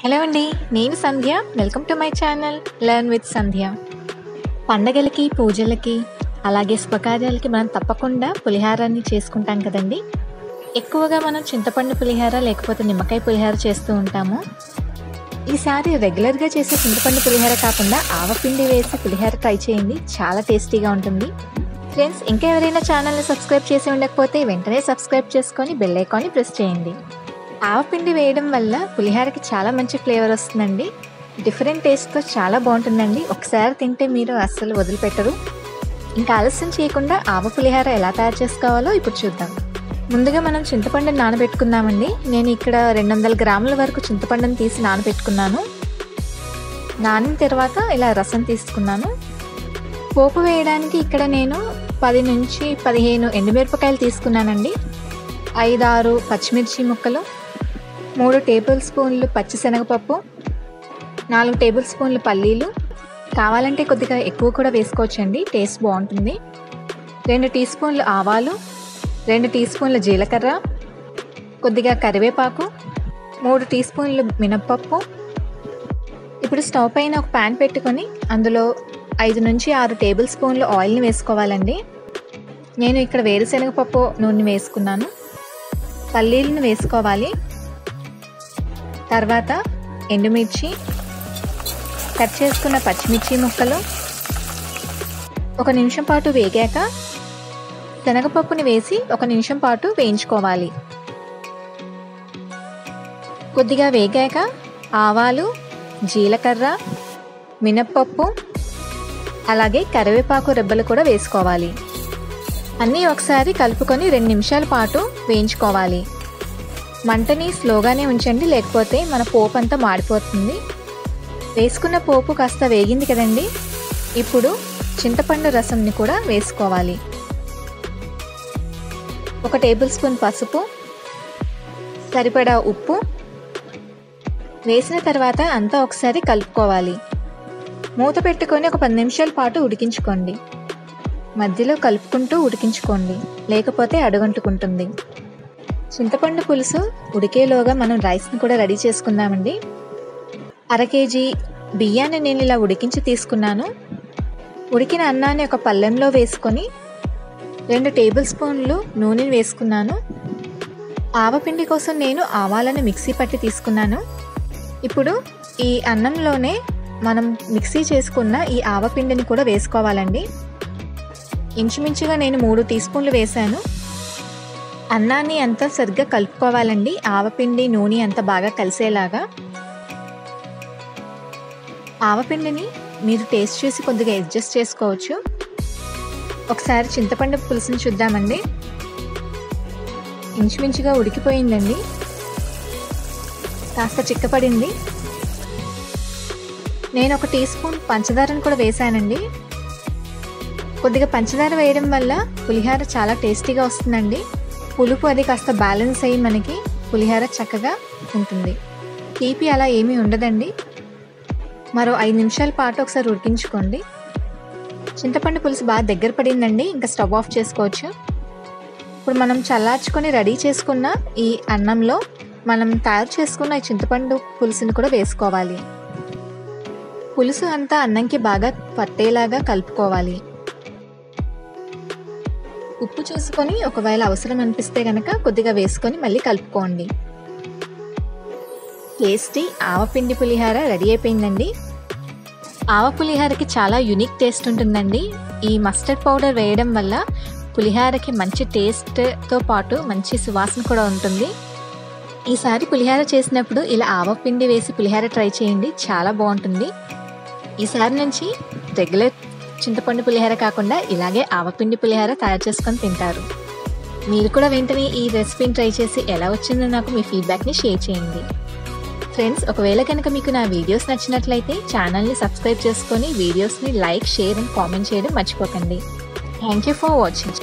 Hello అండి, నేను Sandhya. Welcome to my channel learn with Sandhya. పండగలకి, పూజలకి, అలాగే శుభకార్యాలకి మనం తప్పకుండా పులిహారాన్ని చేసుకుంటాం కదండి. ఎక్కువగా మనం చింతపండు పులిహార లేకపోతే నిమ్మకాయ పులిహార చేస్తూ ఉంటాము. ఈసారి రెగ్యులర్గా చేసే చింతపండు పులిహార కాకుండా ఆవపిండి వేసి పులిహార ట్రై చేయండి, చాలా టేస్టీగా ఉంటుంది. ఫ్రెండ్స్, ఇంకా ఎవరైనా ఛానల్ని సబ్స్క్రైబ్ చేసి ఉండకపోతే వెంటనే సబ్స్క్రైబ్ చేసుకొని బెల్ ఐకాన్ని ప్రెస్ చేయండి. ఆవపిండి వేయడం వల్ల పులిహారకి చాలా మంచి ఫ్లేవర్ వస్తుందండి. డిఫరెంట్ టేస్ట్తో చాలా బాగుంటుందండి. ఒకసారి తింటే మీరు అస్సలు వదిలిపెట్టరు. ఇంకా ఆలస్యం చేయకుండా ఆవ పులిహార ఎలా తయారు చేసుకోవాలో ఇప్పుడు చూద్దాం. ముందుగా మనం చింతపండుని నానబెట్టుకుందామండి. నేను ఇక్కడ 200 గ్రాముల వరకు చింతపండుని తీసి నానబెట్టుకున్నాను. నానిన తర్వాత ఇలా రసం తీసుకున్నాను. పోపు వేయడానికి ఇక్కడ నేను 10 నుంచి 15 ఎండుమిరపకాయలు తీసుకున్నానండి. 5-6 పచ్చిమిర్చి ముక్కలు, 3 టేబుల్ స్పూన్లు పచ్చిశనగపప్పు, 4 టేబుల్ స్పూన్లు పల్లీలు, కావాలంటే కొద్దిగా ఎక్కువ కూడా వేసుకోవచ్చండి, టేస్ట్ బాగుంటుంది. 2 టీ స్పూన్లు ఆవాలు, 2 టీ స్పూన్ల జీలకర్ర, కొద్దిగా కరివేపాకు, 3 టీ స్పూన్లు మినప్పప్పు. ఇప్పుడు స్టవ్ పైన ఒక ప్యాన్ పెట్టుకొని అందులో 5 నుంచి 6 టేబుల్ స్పూన్లు ఆయిల్ని వేసుకోవాలండి. నేను ఇక్కడ వేరుశనగపప్పు నూనె వేసుకున్నాను. పల్లీలను వేసుకోవాలి. తర్వాత ఎండుమిర్చి, కట్ చేసుకున్న పచ్చిమిర్చి ముక్కలు. 1 నిమిషం పాటు వేగాక శనగపప్పుని వేసి 1 నిమిషం పాటు వేయించుకోవాలి. కొద్దిగా వేగాక ఆవాలు, జీలకర్ర, మినప్పప్పు, అలాగే కరివేపాకు రెబ్బలు కూడా వేసుకోవాలి. అన్నీ ఒకసారి కలుపుకొని 2 నిమిషాల పాటు వేయించుకోవాలి. మంటని స్లోగానే ఉంచండి, లేకపోతే మన పోపు అంతా మాడిపోతుంది. వేసుకున్న పోపు కాస్త వేగింది కదండి. ఇప్పుడు చింతపండు రసంని కూడా వేసుకోవాలి. 1 టేబుల్ స్పూన్ పసుపు, సరిపడా ఉప్పు వేసిన తర్వాత అంతా ఒకసారి కలుపుకోవాలి. మూత పెట్టుకొని ఒక 10 నిమిషాల పాటు ఉడికించుకోండి. మధ్యలో కలుపుకుంటూ ఉడికించుకోండి, లేకపోతే అడుగంటుకుంటుంది. చింతపండు పులుసు ఉడికేలోగా మనం రైస్ని కూడా రెడీ చేసుకుందామండి. 1/2 కేజీ బియ్యాన్ని నేను ఇలా ఉడికించి తీసుకున్నాను. ఉడికిన అన్నాన్ని ఒక పళ్ళెంలో వేసుకొని 2 టేబుల్ స్పూన్లు నూనెని వేసుకున్నాను. ఆవపిండి కోసం నేను ఆవాలను మిక్సీ పట్టి తీసుకున్నాను. ఇప్పుడు ఈ అన్నంలోనే మనం మిక్సీ చేసుకున్న ఈ ఆవపిండిని కూడా వేసుకోవాలండి. ఇంచుమించుగా నేను 3 టీ స్పూన్లు వేశాను. అన్నాన్ని అంతా సరిగ్గా కలుపుకోవాలండి, ఆవపిండి నూనె అంతా బాగా కలిసేలాగా. ఆవపిండిని మీరు టేస్ట్ చేసి కొద్దిగా అడ్జస్ట్ చేసుకోవచ్చు. ఒకసారి చింతపండు పులుసుని చూద్దామండి. ఇంచుమించుగా ఉడికిపోయిందండి, కాస్త చిక్కపడింది. నేను 1 టీ స్పూన్ పంచదారను కూడా వేశానండి. కొద్దిగా పంచదార వేయడం వల్ల పులిహార చాలా టేస్టీగా వస్తుందండి. పులుపు అది కాస్త బ్యాలెన్స్ అయ్యి మనకి పులిహార చక్కగా ఉంటుంది. తీపి అలా ఏమీ ఉండదండి. మరో 5 నిమిషాల పాటు ఒకసారి ఉడికించుకోండి. చింతపండు పులుసు బాగా దగ్గర పడిందండి, ఇంకా స్టవ్ ఆఫ్ చేసుకోవచ్చు. ఇప్పుడు మనం చల్లార్చుకొని రెడీ చేసుకున్న ఈ అన్నంలో మనం తయారు చేసుకున్న ఈ చింతపండు పులుసుని కూడా వేసుకోవాలి. పులుసు అంతా అన్నంకి బాగా పట్టేలాగా కలుపుకోవాలి. ఉప్పు చూసుకొని ఒకవేళ అవసరం అనిపిస్తే కనుక కొద్దిగా వేసుకొని మళ్ళీ కలుపుకోండి. టేస్టీ ఆవపిండి పులిహార రెడీ అయిపోయిందండి. ఆవ పులిహారకి చాలా యూనిక్ టేస్ట్ ఉంటుందండి. ఈ మస్టర్డ్ పౌడర్ వేయడం వల్ల పులిహారకి మంచి టేస్ట్తో పాటు మంచి సువాసన కూడా ఉంటుంది. ఈసారి పులిహార చేసినప్పుడు ఇలా ఆవపిండి వేసి పులిహార ట్రై చేయండి, చాలా బాగుంటుంది. ఈసారి నుంచి రెగ్యులర్ చింతపండు పులిహార కాకుండా ఇలాగే ఆవపిండి పులిహార తయారు చేసుకొని తింటారు. మీరు కూడా వెంటనే ఈ రెసిపీని ట్రై చేసి ఎలా వచ్చిందో నాకు మీ ఫీడ్బ్యాక్ని షేర్ చేయండి. ఫ్రెండ్స్, ఒకవేళ కనుక మీకు నా వీడియోస్ నచ్చినట్లయితే ఛానల్ని సబ్స్క్రైబ్ చేసుకొని వీడియోస్ని లైక్, షేర్ అండ్ కామెంట్ చేయడం మర్చిపోకండి. Thank you for watching.